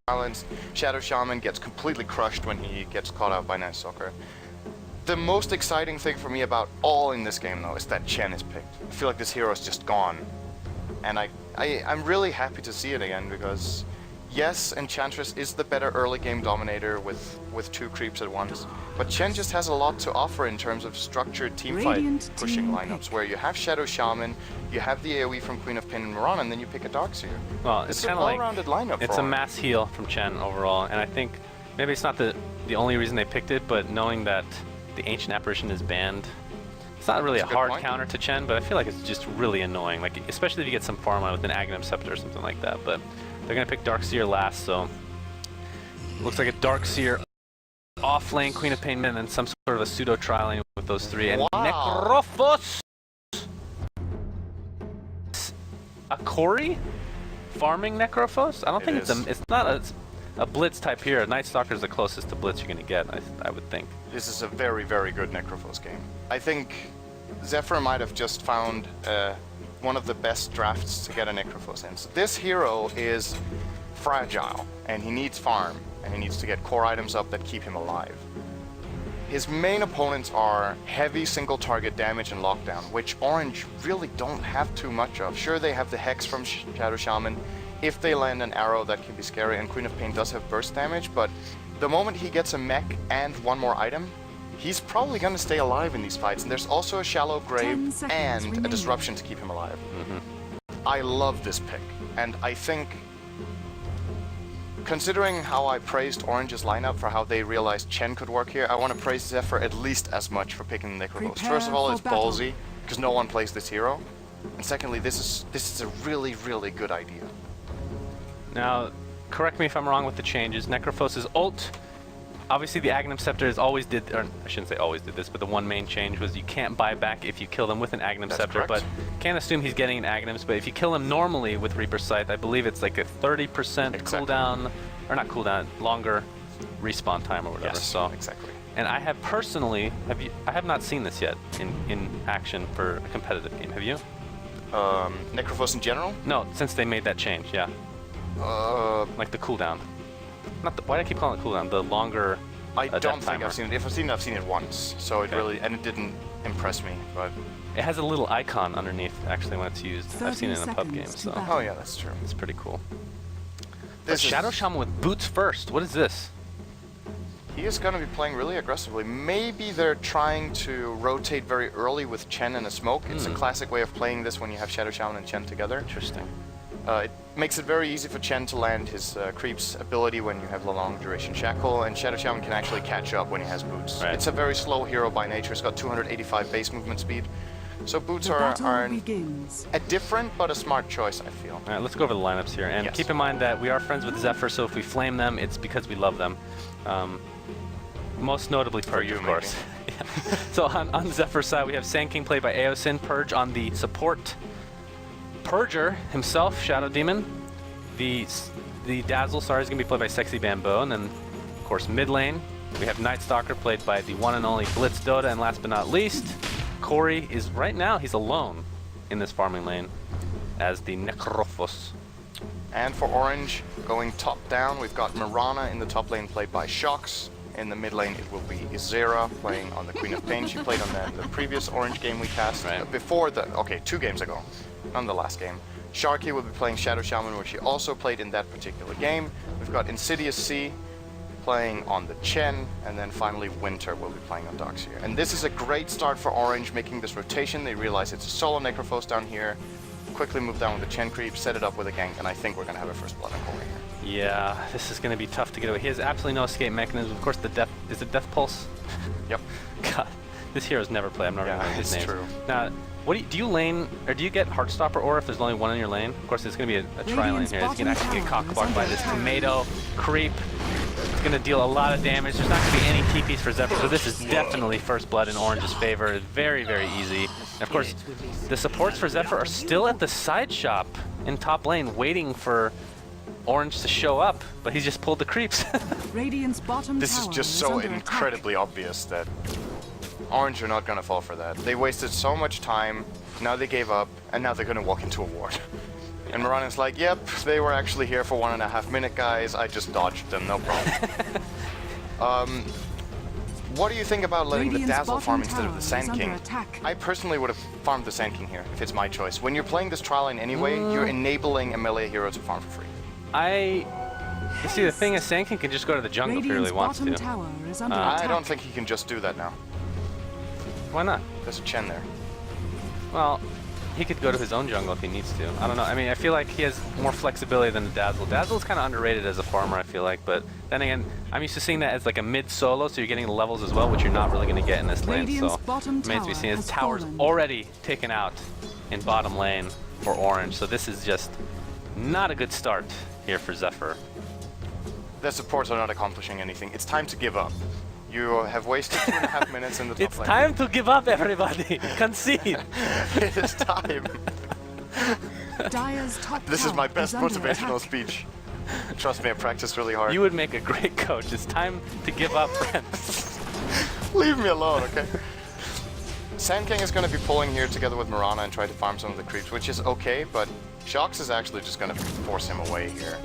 silenced. Shadow Shaman gets completely crushed when he gets caught out by Night Stalker. The most exciting thing for me about all in this game, though, is that Chen is picked. I feel like this hero is just gone. And I'm really happy to see it again, because yes, Enchantress is the better early game dominator with 2 creeps at once, but Chen just has a lot to offer in terms of structured teamfight pushing lineups, where you have Shadow Shaman, you have the AoE from Queen of Pain and Mirana, and then you pick a Darkseer. Well, it's kind of like well-rounded lineup. It's a mass heal from Chen overall, and I think maybe it's not the only reason they picked it, but knowing that the Ancient Apparition is banned, it's not really a hard counter to Chen, but I feel like it's just really annoying, like especially if you get some farm on with an Aghanim Scepter or something like that. But they're gonna pick Darkseer last, so looks like a Darkseer off lane, Queen of Pain, and then some sort of a pseudo trialing with those 3. And Necrophos, a Corey farming Necrophos. I don't think it's not a blitz type here. Night Stalker is the closest to blitz you're gonna get, I would think. This is a very, very good Necrophos game. I think Zephyr might have just found one of the best drafts to get a Necrophos in. So this hero is fragile, and he needs farm, and he needs to get core items up that keep him alive. His main opponents are heavy single target damage and lockdown, which Orange really don't have too much of. Sure, they have the Hex from Shadow Shaman. If they land an arrow, that can be scary, and Queen of Pain does have burst damage, but the moment he gets a mech and 1 more item, he's probably going to stay alive in these fights. And there's also a Shallow Grave and a Disruption to keep him alive. I love this pick, and I think, considering how I praised Orange's lineup for how they realized Chen could work here, I want to praise Zephyr at least as much for picking Necrophos. First of all, it's ballsy, because no one plays this hero. And secondly, this is a really, really good idea. Now, correct me if I'm wrong with the changes. Necrophos' ult, obviously the Aghanim Scepter has always did, or I shouldn't say always did this, but the one main change was you can't buy back if you kill them with an Aghanim Scepter, but can't assume he's getting an Aghanims, but if you kill him normally with Reaper's Scythe, I believe it's like a 30% cooldown, or not cooldown, longer respawn time or whatever. Yes, so exactly. And I have personally, I have not seen this yet in action for a competitive game, have you? Necrophos in general? No, since they made that change, yeah. Like the cooldown. Not the, why do I keep calling it cooldown? The longer. I don't think I've seen it. If I've seen it once. So it really, and it didn't impress me. But it has a little icon underneath actually when it's used. I've seen it in a pub game. So oh yeah, that's true. It's pretty cool. This Shadow Shaman with boots first. What is this? He is going to be playing really aggressively. Maybe they're trying to rotate very early with Chen and a smoke. It's a classic way of playing this when you have Shadow Shaman and Chen together. Interesting. It makes it very easy for Chen to land his creep's ability when you have the long duration shackle, and Shadow Shaman can actually catch up when he has boots. Right. It's a very slow hero by nature. It's got 285 base movement speed. So boots are a different but a smart choice, I feel. All right, let's go over the lineups here. And keep in mind that we are friends with Zephyr, so if we flame them, it's because we love them. Most notably Purge, of course. So on Zephyr's side, we have Sand King played by Aosin, Purge on the support. Purger himself, Shadow Demon. The Dazzle, sorry, is going to be played by Sexy Bamboo. And then, of course, mid lane, we have Night Stalker played by the one and only Blitz Dota. And last but not least, Corey is, right now, he's alone in this farming lane as the Necrophos. And for Orange, going top down, we've got Mirana in the top lane played by Shox. In the mid lane, it will be Izera playing on the Queen of Pain. She played on the previous Orange game we cast. Before the, 2 games ago, not the last game. Sharky will be playing Shadow Shaman, which she also played in that particular game. We've got Insidious C playing on the Chen, and then finally Winter will be playing on Darkseer. And this is a great start for Orange, making this rotation. They realize it's a solo Necrophos down here. Quickly move down with the Chen creep, set it up with a gank, and I think we're going to have a first blood on Corey here. Yeah, this is going to be tough to get away. He has absolutely no escape mechanism. Of course, the death, is it Death Pulse? Yep. God, this hero's never played. I'm not remembering his name. True. Now, what do you lane, or do you get Heartstopper or if there's only one in your lane? Of course, it's going to be a tri lane here. He's going to actually get cockblocked by this tomato creep. It's going to deal a lot of damage. There's not going to be any TPs for Zephyr, so this is definitely first blood in Orange's favor. It's very, very easy. And of course, the supports for Zephyr are still at the side shop in top lane, waiting for Orange to show up, but he's just pulled the creeps. This is just so incredibly obvious that Orange are not going to fall for that. They wasted so much time, now they gave up, and now they're going to walk into a ward. And Mirana's like, yep, they were actually here for 1.5 minutes, guys. I just dodged them, no problem. What do you think about letting the Dazzle farm instead of the Sand King? I personally would have farmed the Sand King here, if it's my choice. When you're playing this trial lane anyway, you're enabling a melee hero to farm for free. You see, the thing is, Sand King can just go to the jungle if he really wants to. I don't think he can just do that now. Why not? There's a Chen there. Well, he could go to his own jungle if he needs to. I don't know. I mean, I feel like he has more flexibility than the Dazzle. Dazzle's kind of underrated as a farmer, I feel like. But then again, I'm used to seeing that as like a mid-solo, so you're getting the levels as well, which you're not really going to get in this lane. So remains to be seen. His tower's already taken out in bottom lane for Orange. So this is just not a good start here for Zephyr. Their supports are not accomplishing anything. It's time to give up. You have wasted 2.5 minutes in the top It's lane. time to give up, everybody. Concede. It is time. This is my best motivational speech. Trust me, I practiced really hard. You would make a great coach. It's time to give up, friends. Leave me alone, okay? Sand King is going to be pulling here together with Mirana and try to farm some of the creeps, which is okay, but Shox is actually just going to force him away here.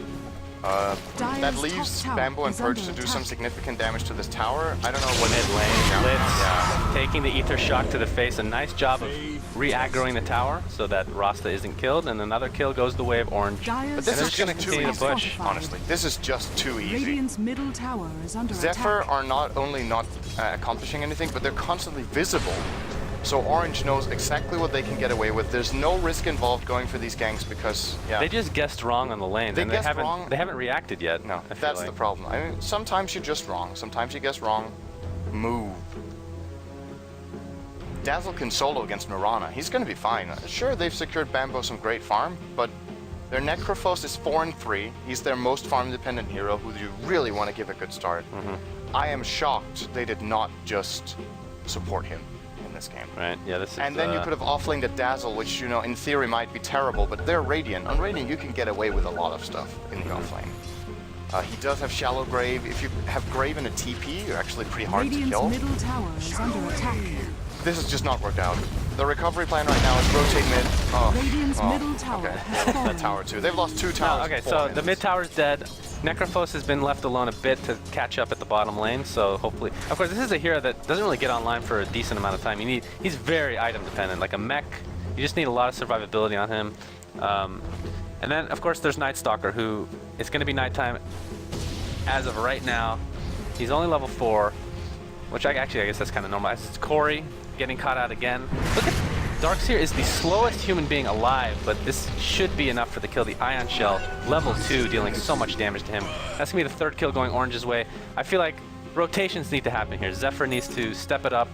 That leaves Bamboo and Purge to do some significant damage to this tower. I don't know what Mid lane, Blitz taking the Ether Shock to the face. A nice job of re-aggroing the tower so that Rasta isn't killed, and another kill goes the way of Orange. But this is just too easy, push. honestly. This is just too easy. Radiant's middle tower is under Zephyr attack. are not only not accomplishing anything, but they're constantly visible. So Orange knows exactly what they can get away with. There's no risk involved going for these ganks because, They just guessed wrong on the lane. They guessed wrong. They haven't reacted yet. No, I feel that's like. the problem. I mean, sometimes you're just wrong. Sometimes you guess wrong. Move. Dazzle can solo against Mirana. He's going to be fine. Sure, they've secured Bamboo some great farm, but their Necrophos is 4-3. He's their most farm-dependent hero who you really want to give a good start. I am shocked they did not just support him in this game. Right, yeah, this is... And then you could have offlaned a Dazzle, which, you know, in theory might be terrible, but they're Radiant. On Radiant, you can get away with a lot of stuff in the offlane. He does have Shallow Grave. If you have Grave in a TP, you're actually pretty hard to kill. Radiant's middle tower is under attack. This has just not worked out. The recovery plan right now is rotate mid. Radiant's middle tower Okay, has fallen. that tower too. They've lost 2 towers. Okay, in 4 so minutes. the mid tower's dead. Necrophos has been left alone a bit to catch up at the bottom lane, so hopefully... Of course, this is a hero that doesn't really get online for a decent amount of time. He's very item dependent. Like a mech, you just need a lot of survivability on him. And then, of course, there's Night Stalker, who it's going to be nighttime as of right now. He's only level 4, which I guess that's kind of normal. It's Corey getting caught out again. Look at... Darkseer is the slowest human being alive, but this should be enough for the kill. The Ion Shell, level 2, dealing so much damage to him. That's going to be the 3rd kill going Orange's way. I feel like rotations need to happen here. Zephyr needs to step it up.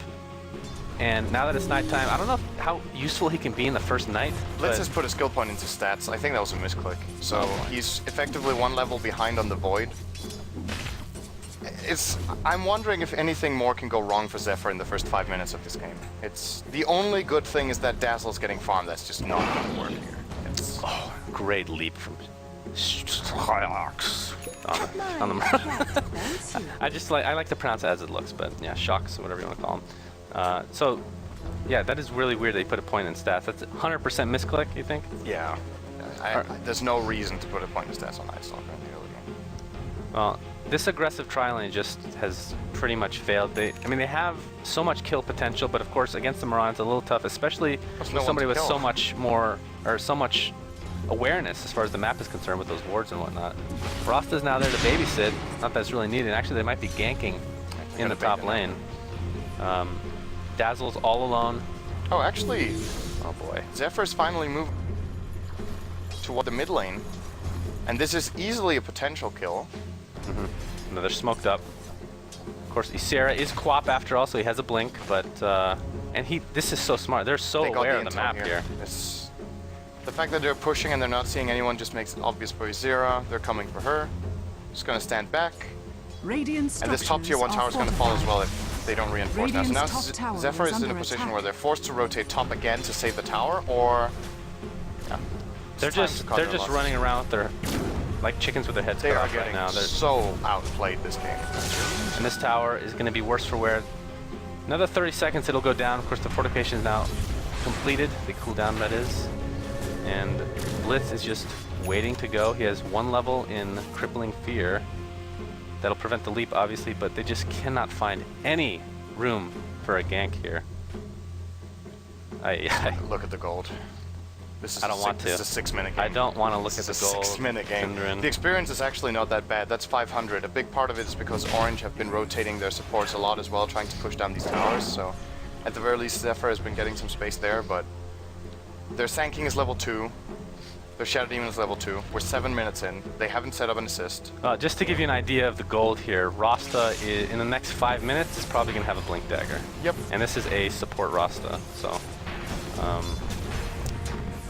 And now that it's nighttime, I don't know how useful he can be in the first night. Blitz has put a skill point into stats. I think that was a misclick. So he's effectively 1 level behind on the Void. I'm wondering if anything more can go wrong for Zephyr in the first 5 minutes of this game. It's the only good thing is that Dazzle's getting farmed. That's just not going to work here. Oh, great leap from Shox on the I like to pronounce it as it looks, but yeah, Shox, whatever you want to call him. So yeah, that is really weird. They put a point in stats. That's 100% misclick, you think? Yeah. There's no reason to put a point in stats on Night Stalker in the early game. Well, this aggressive tri lane just has pretty much failed. They have so much kill potential, but of course against the Mirana it's a little tough, especially with somebody with so much more, or so much awareness as far as the map is concerned with those wards and whatnot. Rasta's now there to babysit. Not that it's really needed. Actually, they might be ganking in the top lane. Dazzle's all alone. Oh, actually, oh boy. Zephyr's finally moved toward the mid lane, and this is easily a potential kill. No, they're smoked up. Of course, Ysera is Quap after all, so he has a blink, but this is so smart. They're so aware of the map here. The fact that they're pushing and they're not seeing anyone just makes it obvious for Ysera. They're coming for her. Just gonna stand back. And this top tier 1 tower is gonna fall as well if they don't reinforce now. So now Zephyr is in a position where they're forced to rotate top again to save the tower, or they're just running around with their like chickens with their heads cut off right now. They're so outplayed this game. And this tower is going to be worse for wear. Another 30 seconds, it'll go down. Of course, the fortification is now completed. The cooldown, that is. And Blitz is just waiting to go. He has 1 level in Crippling Fear. That'll prevent the leap, obviously, but they just cannot find any room for a gank here. Look at the gold. This is I don't want to. This is a 6-minute game. I don't want to look at the gold. 6-minute game. Synderen. The experience is actually not that bad. That's 500. A big part of it is because Orange have been rotating their supports a lot as well, trying to push down these towers. So at the very least, Zephyr has been getting some space there, but their Sand King is level 2. Their Shadow Demon is level 2. We're 7 minutes in. They haven't set up an assist. Just to give you an idea of the gold here, Rasta in the next 5 minutes is probably going to have a Blink Dagger. Yep. And this is a support Rasta, so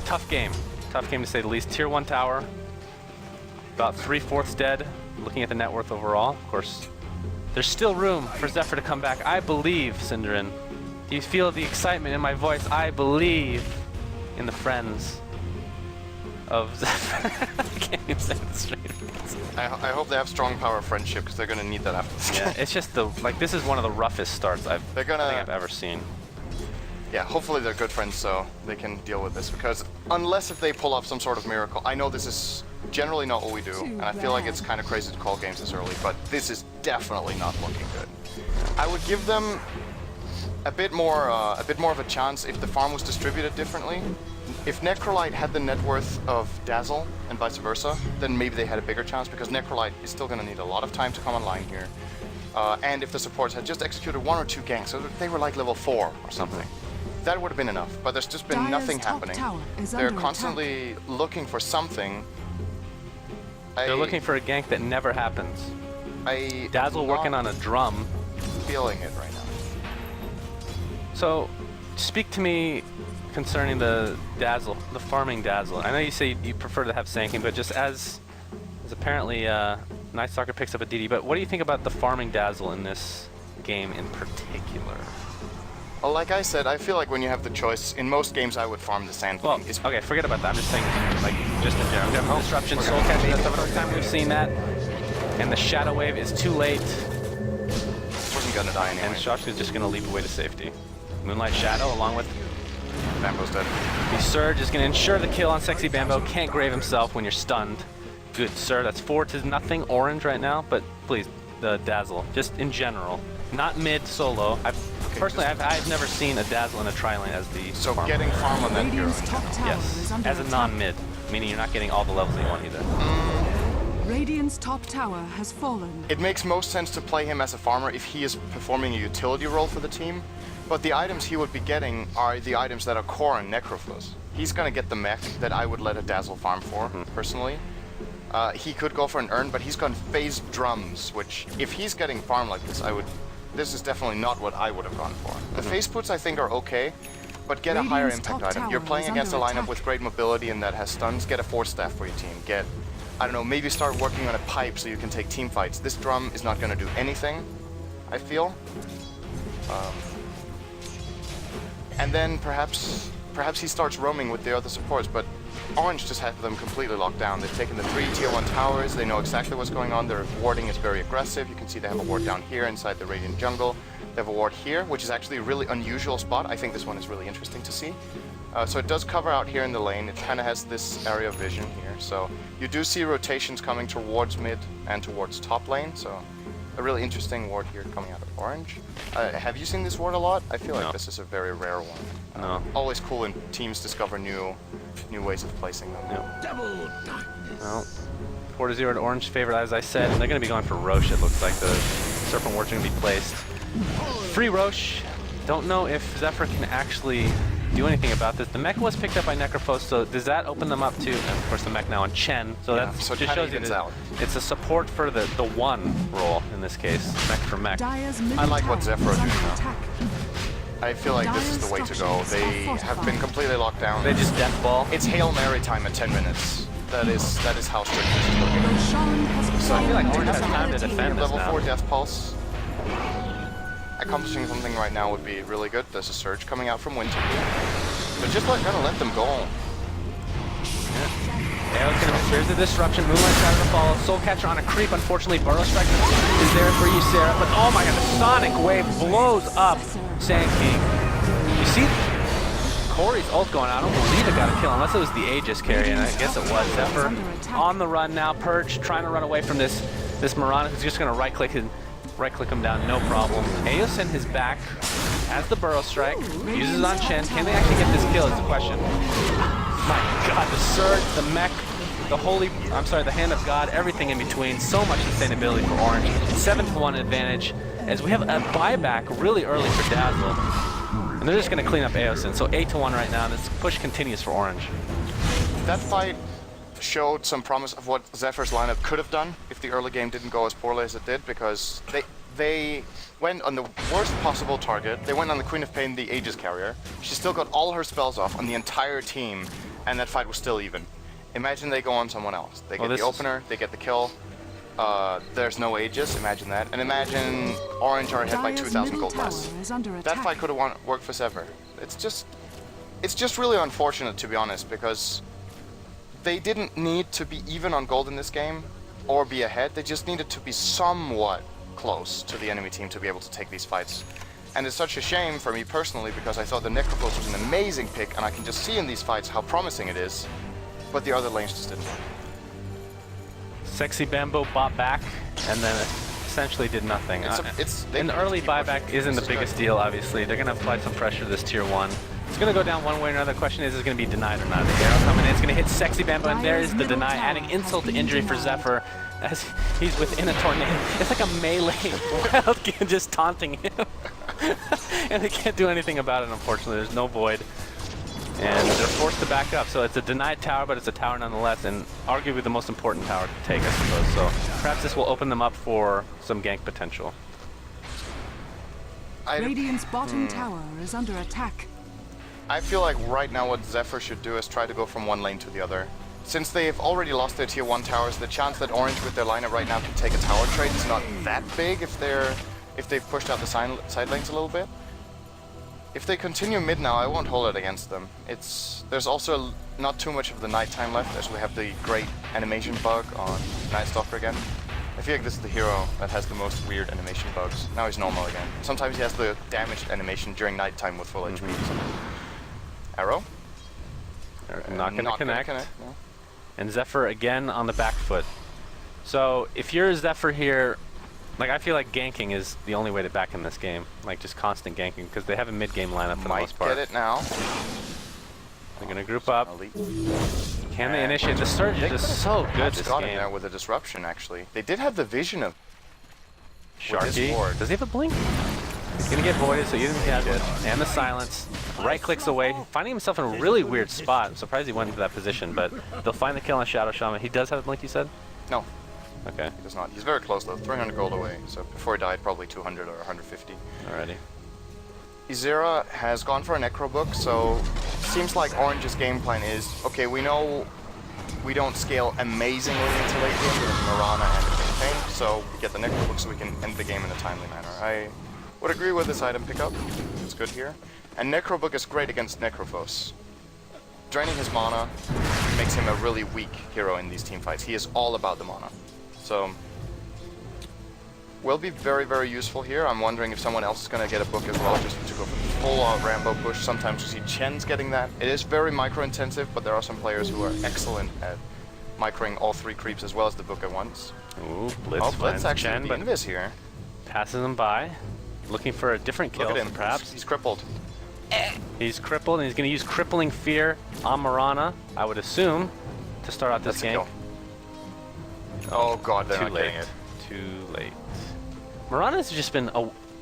tough game. Tough game to say the least. Tier 1 tower, about 3/4 dead. Looking at the net worth overall, of course, there's still room for Zephyr to come back. I believe, Synderen. Do you feel the excitement in my voice? I believe in the friends of Zephyr. I can't even say it straight. I hope they have strong power friendship because they're going to need that after this game. Yeah, it's just this is one of the roughest starts I think I've ever seen. Yeah, hopefully they're good friends so they can deal with this, because unless if they pull off some sort of miracle, I know this is generally not what we do, and I feel like it's kind of crazy to call games this early, but this is definitely not looking good. I would give them a bit more of a chance if the farm was distributed differently. If Necrolite had the net worth of Dazzle and vice versa, then maybe they had a bigger chance, because Necrolite is still going to need a lot of time to come online here. And if the supports had just executed 1 or 2 ganks, so they were like level 4 or something, that would have been enough. But there's just been nothing happening. They're constantly looking for something. They're looking for a gank that never happens. Dazzle working on a drum. Feeling it right now. So, speak to me concerning the Dazzle, the farming Dazzle. I know you say you prefer to have Sanking, but just as apparently Night Stalker picks up a DD, but what do you think about the farming Dazzle in this game in particular? Well, like I said, I feel like when you have the choice, in most games I would farm the Sand King. Well, okay, forget about that. I'm just saying, like, just in general. Disruption, Soul Catch, that's the first time we've seen that. And the Shadow Wave is too late. Wasn't gonna die anyway. And Shosh is just gonna leap away to safety. Moonlight Shadow, along with Bambo's dead. the Surge, is gonna ensure the kill on Sexy Bambo. Can't grave himself when you're stunned. Good, sir. That's 4-0 Orange right now, but please, the Dazzle, just in general. Not mid solo. Personally, I've never seen a Dazzle in a tri-lane as the So farm. getting farm on that hero. Yes, as a non-mid, meaning you're not getting all the levels that you want either. Radiant's top tower has fallen. It makes most sense to play him as a farmer if he is performing a utility role for the team, but the items he would be getting are the items that are core and Necroflows. He's gonna get the mech that I would let a Dazzle farm for, personally. He could go for an Urn, but he's gone phase drums, which, if he's getting farm like this, this is definitely not what I would have gone for. The phase puts I think are okay, but get a higher impact item. You're playing against a lineup with great mobility and that has stuns, get a Force Staff for your team. Get, I don't know, maybe start working on a pipe so you can take team fights. This drum is not gonna do anything, I feel. And then perhaps he starts roaming with the other supports, but Orange just had them completely locked down. They've taken the 3 tier 1 towers, they know exactly what's going on, their warding is very aggressive. You can see they have a ward down here inside the Radiant jungle. They have a ward here, which is actually a really unusual spot. I think this one is really interesting to see. So it does cover out here in the lane. It kind of has this area of vision here. So you do see rotations coming towards mid and towards top lane. So a really interesting ward here coming out of Orange. Have you seen this ward a lot? I feel like this is a very rare one. No. Always cool when teams discover new ways of placing them. Yep. Well, 4-0 to Orange favorite, as I said, and they're going to be going for Roche. It looks like the Serpent Ward's going to be placed. Free Roche. Don't know if Zephyr can actually do anything about this. The mech was picked up by Necrophos, so does that open them up to, and of course the mech now on Chen, so that so just shows you that it's a support for the one role in this case, mech for mech. I like what Zephyr are doing now. I feel like this is the way to go. They have been completely locked down. They just death ball. It's Hail Mary time at 10 minutes. That is how strict this is looking. So I feel like Orange has time to defend this Level now. 4 Death Pulse. Accomplishing something right now would be really good. There's a surge coming out from Winter here. They're just gonna let them go. There's the disruption, Moonlight Shadow to follow, Soul Catcher on a creep, unfortunately Burrow Strike is there for you, Sarah, but oh my god, the Sonic Wave blows up Sand King. You see Corey's ult going out. I don't believe it got a kill, unless it was the Aegis carry, and I guess it was. Zephyr on the run now, Purge, trying to run away from this Mirana, who's just going to right-click him down, no problem. Eosin is back, has the Burrow Strike, uses it on Chen. Can they actually get this kill is the question. My God, the Surge, the Mech, the Hand of God, everything in between. So much sustainability for Orange. 7-1 advantage, as we have a buyback really early for Dazzle. And they're just going to clean up Eosin. So 8-1 right now, and this push continues for Orange. That fight showed some promise of what Zephyr's lineup could have done if the early game didn't go as poorly as it did, because they went on the worst possible target. They went on the Queen of Pain, the Aegis carrier. She still got all her spells off on the entire team, and that fight was still even. Imagine they go on someone else. They get the opener, they get the kill. There's no Aegis, imagine that. And imagine Orange are ahead by 2,000 gold less. That fight could have worked for Zephyr. It's just really unfortunate, to be honest, because they didn't need to be even on gold in this game or be ahead. They just needed to be somewhat close to the enemy team to be able to take these fights. And it's such a shame for me personally, because I thought the Necrophos was an amazing pick, and I can just see in these fights how promising it is, but the other lanes just didn't work. Sexy Bambo bought back, and then essentially did nothing. An early buyback isn't the biggest deal, obviously. They're going to apply some pressure to this tier 1. It's going to go down one way or another. The question is it going to be denied or not? The arrow coming in, it's going to hit Sexy Bambo, and there is the deny, adding insult to injury for Zephyr, as he's within a tornado. It's like a melee wild game just taunting him. And they can't do anything about it, unfortunately. There's no void. And they're forced to back up. So it's a denied tower, but it's a tower nonetheless, and arguably the most important tower to take, I suppose. So perhaps this will open them up for some gank potential. Radiant's bottom tower is under attack. I feel like right now what Zephyr should do is try to go from one lane to the other. Since they've already lost their tier 1 towers, the chance that Orange with their lineup right now can take a tower trade is not that big if they've pushed out the side lanes a little bit. If they continue mid now, I won't hold it against them. There's also not too much of the nighttime left, as we have the great animation bug on Night Stalker again. I feel like this is the hero that has the most weird animation bugs. Now he's normal again. Sometimes he has the damaged animation during nighttime with full HP. Arrow. Not going to connect. No. And Zephyr again on the back foot. So if you're Zephyr here, like, I feel like ganking is the only way to back in this game. Like, just constant ganking, because they have a mid-game lineup for the most part. Get it now. They're going to group up. Can they initiate? The Surge is just so good this got game. In there with a disruption, actually. They did have the vision of Sharky. Does he have a blink? He's going to get voided, so he doesn't have it. And the silence. Right clicks away, finding himself in a really weird spot. I'm surprised he went into that position, but they'll find the kill on Shadow Shaman. He does have a blink, you said? No. Okay. He does not. He's very close, though. 300 gold away. So before he died, probably 200 or 150. Alrighty. Izira has gone for a Necro Book, so seems like Orange's game plan is, okay, we know we don't scale amazingly into late game with Mirana and the King of Pain, so we get the Necro Book so we can end the game in a timely manner. I would agree with this item pickup. It's good here. And Necro Book is great against Necrophos. Draining his mana makes him a really weak hero in these team fights. He is all about the mana. So, will be very, very useful here. I'm wondering if someone else is going to get a book as well, just to go for the full-on Rambo push. Sometimes you see Chen's getting that. It is very micro-intensive, but there are some players who are excellent at microing all 3 creeps as well as the book at once. Ooh, Blitz Blitz actually Chen, the Invis here. Passes him by, looking for a different kill. Look at him, perhaps. He's crippled. He's crippled, and he's going to use Crippling Fear on Mirana, I would assume, to start out this game. Oh god, they're Too not late. getting it. Too late. Mirana's just been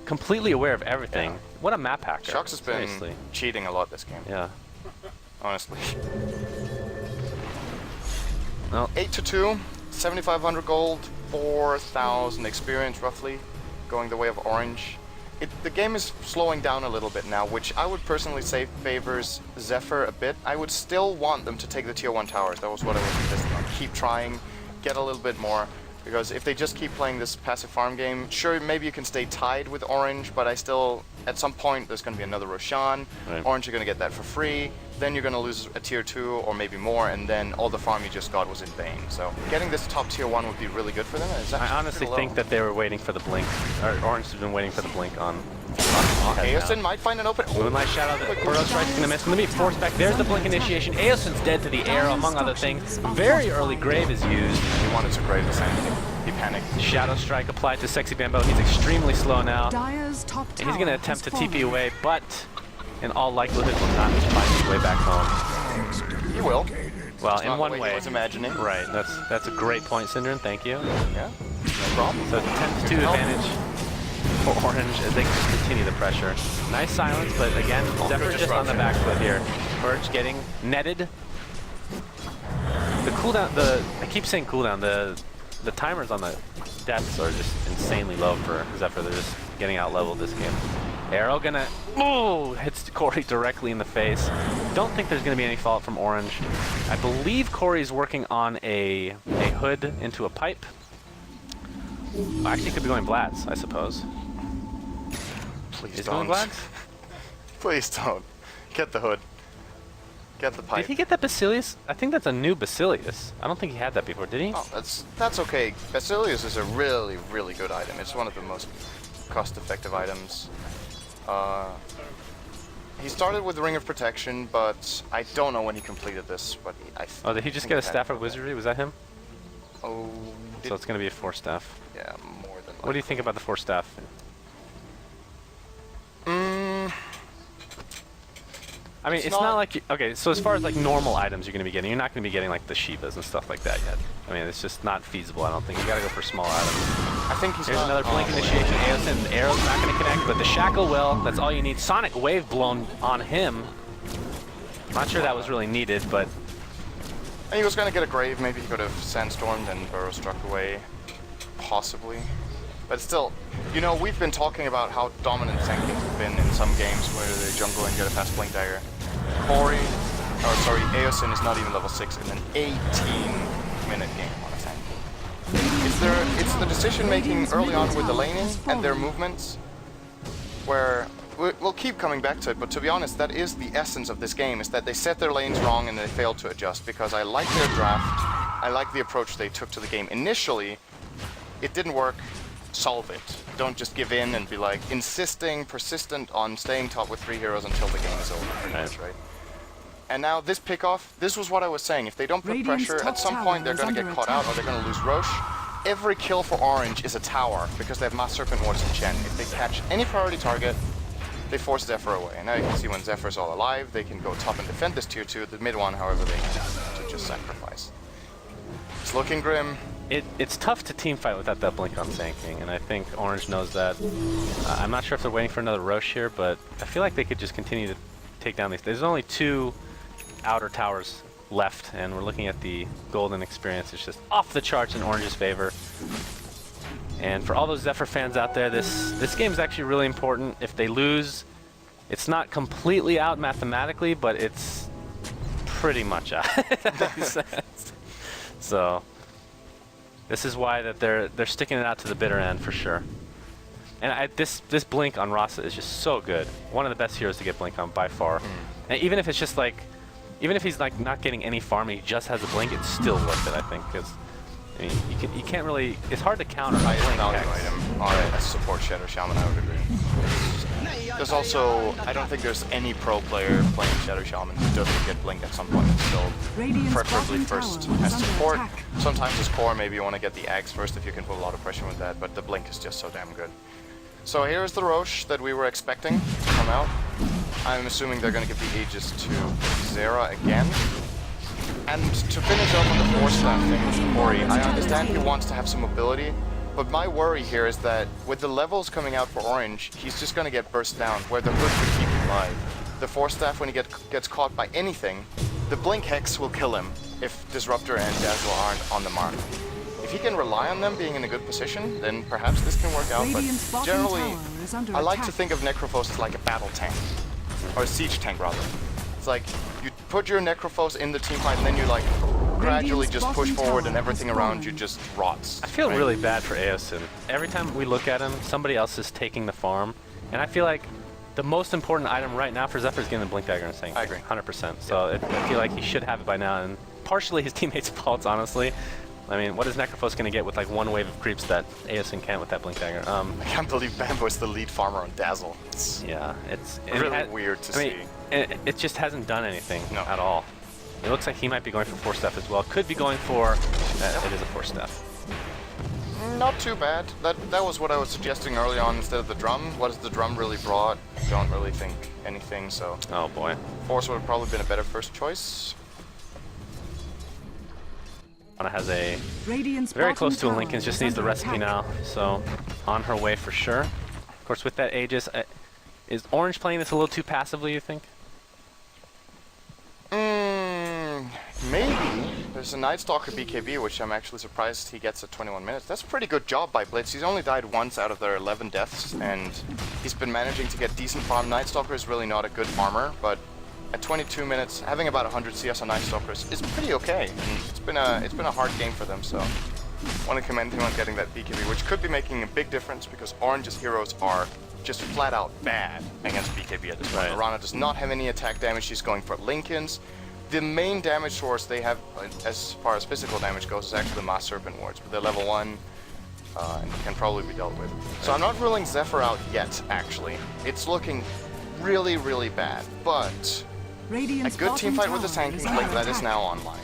completely aware of everything. Yeah. What a map hacker. Shux has been Seriously. cheating a lot this game. Yeah. Honestly. Well, 8-2, 7,500 gold, 4,000 experience roughly, going the way of Orange. The game is slowing down a little bit now, which I would personally say favors Zephyr a bit. I would still want them to take the tier 1 towers. That was what I was insisting on. Keep trying, get a little bit more, because if they just keep playing this passive farm game, sure, maybe you can stay tied with Orange, but I still, at some point, there's going to be another Roshan. Right. Orange are going to get that for free. then you're going to lose a tier 2 or maybe more, and then all the farm you just got was in vain. So getting this top tier 1 would be really good for them. I honestly think that they were waiting for the blink, or Orange has been waiting for the blink on Aosin might find an open... Moonlight Shadow, the Burrow Strike's gonna miss. Gonna be forced back. There's the blink initiation. Aosin's dead to the arrow, among other things. Very early grave is used. He wanted to grave the same. He panicked. Shadow Strike applied to Sexy Bambo. He's extremely slow now. Dire's top And he's gonna attempt to TP fallen. away, but in all likelihood will not find his way back home. He will. Well, It's in not one the way way. he was imagining. Right, that's a great point, Synderen, thank you. Yeah, no problem. So it's a 10-2 advantage for Orange as they just continue the pressure. Nice silence, but again, Zephyr just on the back foot here. Purge getting netted. The cooldown, I keep saying cooldown, the timers on the deaths are just insanely low for Zephyr. They're just getting out leveled this game. Arrow gonna, hits Corey directly in the face. Don't think there's gonna be any fault from Orange. I believe Corey's working on a hood into a pipe. Actually, could be going Blaz, I suppose. Please Is don't. going Blaz? Please don't. Get the hood. Get the pipe. Did he get that Basilius? I think that's a new Basilius. I don't think he had that before, did he? Oh, that's okay. Basilius is a really, really good item. It's one of the most cost-effective items. He started with the Ring of Protection, but I don't know when he completed this. But Oh, did he just get a Staff of Wizardry? Was that him? Oh, So it's going to be a 4-staff. yeah, more than. What do you think about the 4-staff? I mean, it's not like okay. So as far as like normal items you're going to be getting, you're not going to be getting like the Shivas and stuff like that yet. I mean, it's just not feasible. I don't think you got to go for smaller items. I think he's Here's not another blink initiation. Aosin, the arrow's not going to connect, but the shackle will. That's all you need. Sonic Wave blown on him. Not sure that was really needed, but And he was going to get a grave. Maybe he could have sandstormed and burrow struck away, possibly. But still, you know, we've been talking about how dominant Sankings have been in some games where they jungle and get a fast blink dagger. Aosin is not even level 6 in an 18-minute game on a Sanking. It's the decision-making early on with the laning and their movements where we'll keep coming back to it, but to be honest, that is the essence of this game, is that they set their lanes wrong and they failed to adjust, because I like their draft, I like the approach they took to the game. Initially, it didn't work. Solve it. Don't just give in and be like persistent on staying top with 3 heroes until the game is over. Right. And now this pickoff, this was what I was saying. If they don't put Radiant's pressure, top at some tower point they're is going to under get caught out or they're going to lose Roche. Every kill for Orange is a tower because they have Mass Serpent Warders and Chen. If they catch any priority target, they force Zephyr away. And now you can see when Zephyr's all alive, they can go top and defend this tier 2. The mid one, however, they can to just sacrifice. It's looking grim. it's tough to team fight without that blink on Sand King, and I think Orange knows that. I'm not sure if they're waiting for another Roche here, but I feel like they could just continue to take down these. There's only 2 outer towers left, and we're looking at the golden experience. It's just off the charts in Orange's favor. And for all those Zephyr fans out there, this game is actually really important. If they lose, it's not completely out mathematically, but it's pretty much out. If that makes sense. So this is why that they're sticking it out to the bitter end for sure. And this blink on Rasa is just so good. One of the best heroes to get blink on by far. And even if it's just like, even if he's like not getting any farm, he just has a blink, it's still worth it, I think, because I mean, you can't really. It's hard to counter a blink Value hex. item on a support Shadow Shaman, I would agree. There's also, I don't think there's any pro player playing Shadow Shaman who doesn't get blink at some point and still preferably first as support. Sometimes as core, maybe you want to get the Axe first if you can put a lot of pressure with that, but the blink is just so damn good. So here's the Roche that we were expecting to come out. I'm assuming they're going to give the Aegis to Zera again. And to finish off on the 4-staff thing with Corey, I understand he wants to have some mobility, but my worry here is that with the levels coming out for Orange, he's just going to get burst down, where the hood could keep him alive. The 4-staff, when he gets caught by anything, the Blink Hex will kill him if Disruptor and Dazzle aren't on the mark. If he can rely on them being in a good position, then perhaps this can work out, but generally, I like to think of Necrophos as like a battle tank, or a siege tank rather. It's like, you put your Necrophos in the team fight and then you like gradually just push forward and everything around you just rots. I feel really bad for Aosin. Every time we look at him, somebody else is taking the farm, and I feel like the most important item right now for Zephyr is getting the Blink Dagger and saying I agree. 100%. So I feel like he should have it by now, and partially his teammates' faults, honestly. I mean, what is Necrophos going to get with like one wave of creeps that Aosin can't with that Blink Dagger? I can't believe Bambo is the lead farmer on Dazzle. It's it's really weird to see. It just hasn't done anything No. at all. It looks like he might be going for 4-step as well. Could be going for, it is a 4-step. Not too bad. That was what I was suggesting early on instead of the drum. What has the drum really brought? Don't really think anything, so... Oh boy. Force would have probably been a better first choice. Ana has a Radiant's very bottom close to a tower Lincoln, just is needs the under recipe attack. now. So on her way for sure. Of course, with that Aegis, is Orange playing this a little too passively, you think? Maybe. There's a Night Stalker BKB, which I'm actually surprised he gets at 21 minutes. That's a pretty good job by Blitz. He's only died once out of their 11 deaths, and he's been managing to get decent farm. Night Stalker is really not a good farmer, but at 22 minutes, having about 100 CS on Night Stalkers is pretty okay. And it's been a hard game for them, so I want to commend him on getting that BKB, which could be making a big difference because Orange's heroes are just flat out bad against BKB at this point. Right. Arana does not have any attack damage. She's going for Lincolns. The main damage source they have, as far as physical damage goes, is actually Mass Serpent Wards, but they're level 1 and can probably be dealt with. So I'm not ruling Zephyr out yet, actually. It's looking really, really bad, but Radiant's a good bottom teamfight with the tower tanking is like under that is attack. now online.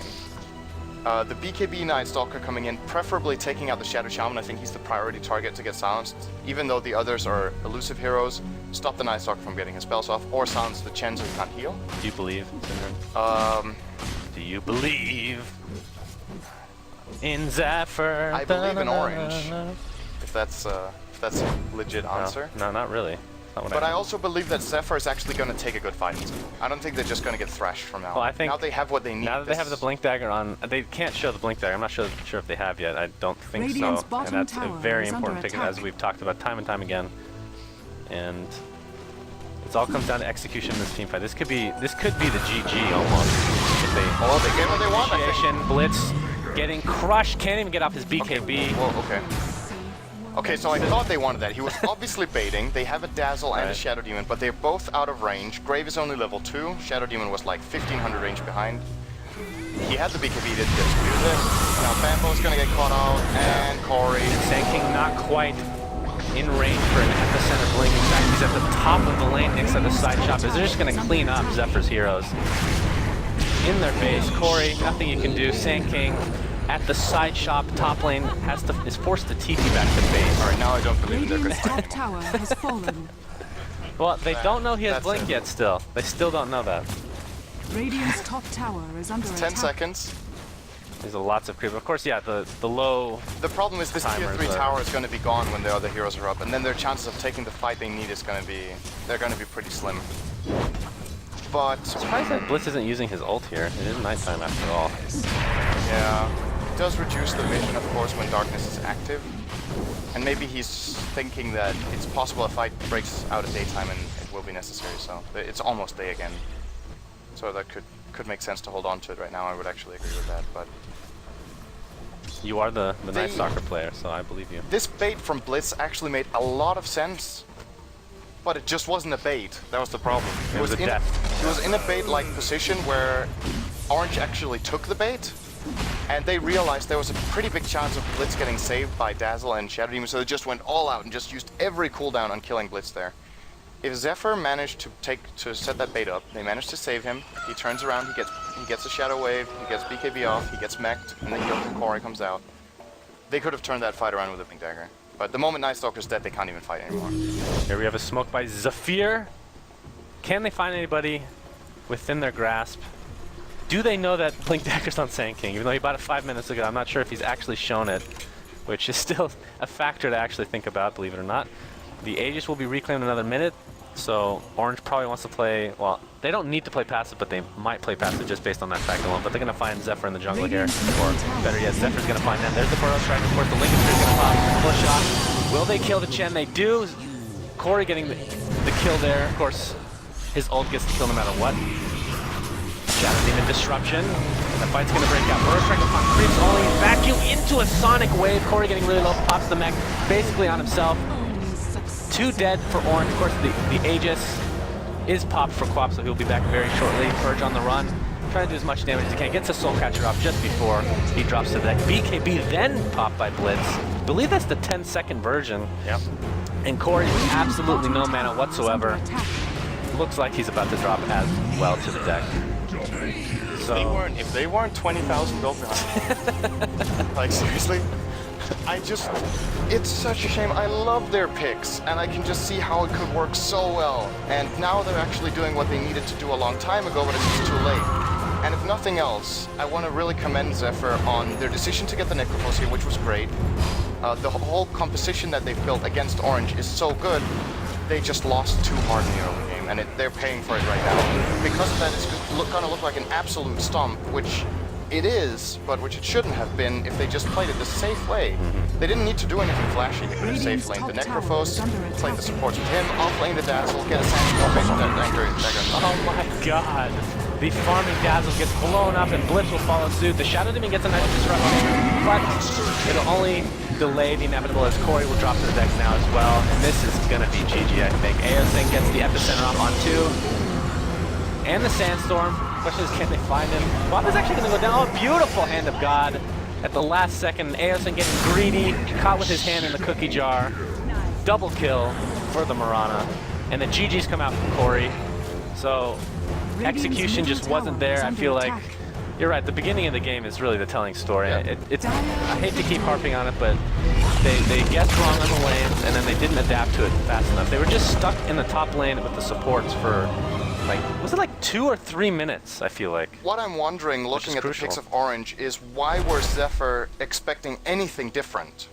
The BKB Night Stalker coming in, preferably taking out the Shadow Shaman. I think he's the priority target to get silenced, even though the others are elusive heroes. Stop the Night Stalker from getting his spells off, or silence the Chen so he can't heal. Do you believe, Syndrome? Do you believe in Zephyr? I believe in Orange. If that's a legit answer. No, not really. Not what But I mean. also believe that Zephyr is actually going to take a good fight. I don't think they're just going to get thrashed from now. Well, I think now they have what they need. Now that they have the Blink Dagger on, they can't show the Blink Dagger. I'm not sure if they have yet. I don't think Radiant's so. And bottom that's a tower very is under important ticket, attack. as we've talked about time and time again. And it all comes down to execution in this team fight. This could be the GG almost. If they get what they want, I think. Initiation, Blitz getting crushed, can't even get off his BKB. Well, okay. Okay, so I thought they wanted that. He was obviously baiting. They have a Dazzle and a Right. Shadow Demon, but they're both out of range. Grave is only level 2. Shadow Demon was like 1500 range behind. He had the BKB, didn't get to use it. Now Bambo's gonna get caught out, and Corey. Sand King not quite in range for an epicenter blink. In fact, he's at the top of the lane next to the side shop. Is they're just going to clean up Zephyr's heroes. In their face, Corey, nothing you can do. Sand King at the side shop, top lane, is forced to TP back to base. Alright, now I don't believe they're Radiant's gonna top tower has fallen. Well, they don't know he has That's blink it. yet still. They still don't know that. Radiant's top tower is under attack. 10 seconds. There's lots of creep. Of course, yeah, the low... The problem is this tier Timers 3 are- tower is going to be gone when the other heroes are up, and then their chances of taking the fight they need is going to be, they're going to be pretty slim. But, Surprised that Blitz isn't using his ult here. It is nighttime after all. yeah, it does reduce the vision, of course, when darkness is active. And maybe he's thinking that it's possible a fight breaks out at daytime and it will be necessary, so it's almost day again. So that could make sense to hold on to it right now. I would actually agree with that, but... You are the They- Night Stalker player, so I believe you. This bait from Blitz actually made a lot of sense, but it just wasn't a bait. That was the problem. It was a in, death. It was in a bait-like position where Orange actually took the bait, and they realized there was a pretty big chance of Blitz getting saved by Dazzle and Shadow Demon, so they just went all out and just used every cooldown on killing Blitz there. If Zephyr managed to set that bait up, they managed to save him. He turns around, he gets a Shadow Wave, he gets BKB off, he gets mech'd, and then Corey comes out. They could have turned that fight around with a Blink Dagger. But the moment Night Stalker's dead, they can't even fight anymore. Here we have a smoke by Zephyr. Can they find anybody within their grasp? Do they know that Blink Dagger's on Sand King? Even though he bought it 5 minutes ago, I'm not sure if he's actually shown it, which is still a factor to actually think about, believe it or not. The Aegis will be reclaimed in another minute, so Orange probably wants to play, well, they don't need to play passive, but they might play passive just based on that fact alone. But they're going to find Zephyr in the jungle here, or better yet, Zephyr's going to find them. There's the Burrow Strike, of course, the Lincoln Spear's going to pop, push off. Will they kill the Chen? They do. Corey getting the kill there. Of course, his ult gets the kill no matter what. Shadow Demon disruption. And the fight's going to break out. Burrow Strike upon creeps, only vacuum into a sonic wave. Corey getting really low, pops the mech basically on himself. 2 dead for Orange. Of course, the Aegis is popped for Quap, so he'll be back very shortly. Purge on the run, trying to do as much damage as he can. Gets a Soul Catcher off just before he drops to the deck. BKB then popped by Blitz. I believe that's the 10-second version. Yep. And Corey with absolutely no mana whatsoever. Looks like he's about to drop as well to the deck. So If they weren't 20,000 gold behind, like seriously, it's such a shame. I love their picks, and I can just see how it could work so well. And now they're actually doing what they needed to do a long time ago, but it's just too late. And if nothing else, I want to really commend Zephyr on their decision to get the Necrophos here, which was great. The whole composition that they've built against Orange is so good. They just lost too hard in the early game, and they're paying for it right now. Because of that, it's gonna look like an absolute stomp, which it is, but which it shouldn't have been if they just played it the safe way. They didn't need to do anything flashy. They could have safe laned the Necrophos, played the supports with him, off-lane the Dazzle, get a Sandstorm, dagger. oh my god. The farming Dazzle gets blown up and Blitz will follow suit. The Shadow Demon gets a nice disruption, but it'll only delay the inevitable as Corey will drop to the deck now as well. And this is gonna be GG, I think. Aeosyn gets the Epicenter off on 2. And the Sandstorm. Question is, can they find him? Bob is actually gonna go down. Oh, beautiful Hand of God. At the last second, Aeosyn getting greedy, caught with his hand in the cookie jar. Double kill for the Mirana. And the GGs come out from Corey. So execution just wasn't there. I feel like you're right. The beginning of the game is really the telling story. Yeah. I hate to keep harping on it, but they guessed wrong on the lanes, and then they didn't adapt to it fast enough. They were just stuck in the top lane with the supports for was it like 2 or 3 minutes? I feel like. What I'm wondering, looking at the picks of Orange, is why were Zephyr expecting anything different